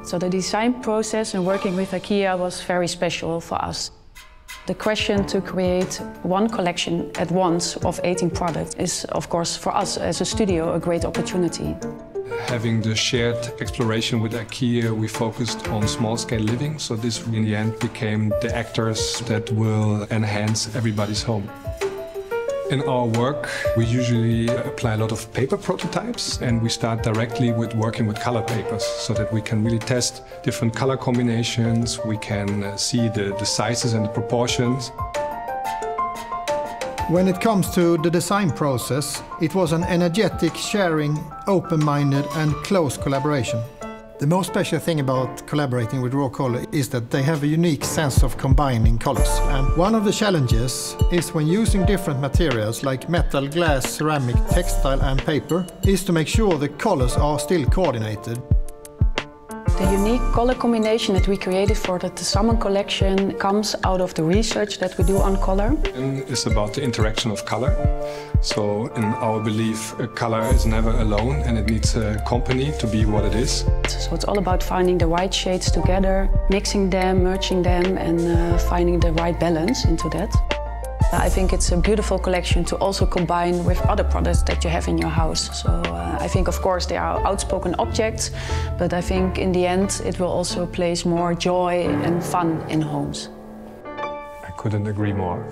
So the design process and working with IKEA was very special for us. The question to create one collection at once of 18 products is, of course, for us as a studio, a great opportunity. Having the shared exploration with IKEA, we focused on small-scale living, so this in the end became the actors that will enhance everybody's home. In our work, we usually apply a lot of paper prototypes, and we start directly with working with color papers so that we can really test different color combinations, we can see the sizes and the proportions. When it comes to the design process, it was an energetic, sharing, open-minded and close collaboration. The most special thing about collaborating with Raw Color is that they have a unique sense of combining colors. And one of the challenges is when using different materials like metal, glass, ceramic, textile and paper, is to make sure the colors are still coordinated. The unique color combination that we created for the TESAMMANS collection comes out of the research that we do on color. It's about the interaction of color. So in our belief, a color is never alone and it needs a company to be what it is. So it's all about finding the right shades together, mixing them, merging them and finding the right balance into that. I think it's a beautiful collection to also combine with other products that you have in your house. So I think, of course, they are outspoken objects, but I think in the end it will also place more joy and fun in homes. I couldn't agree more.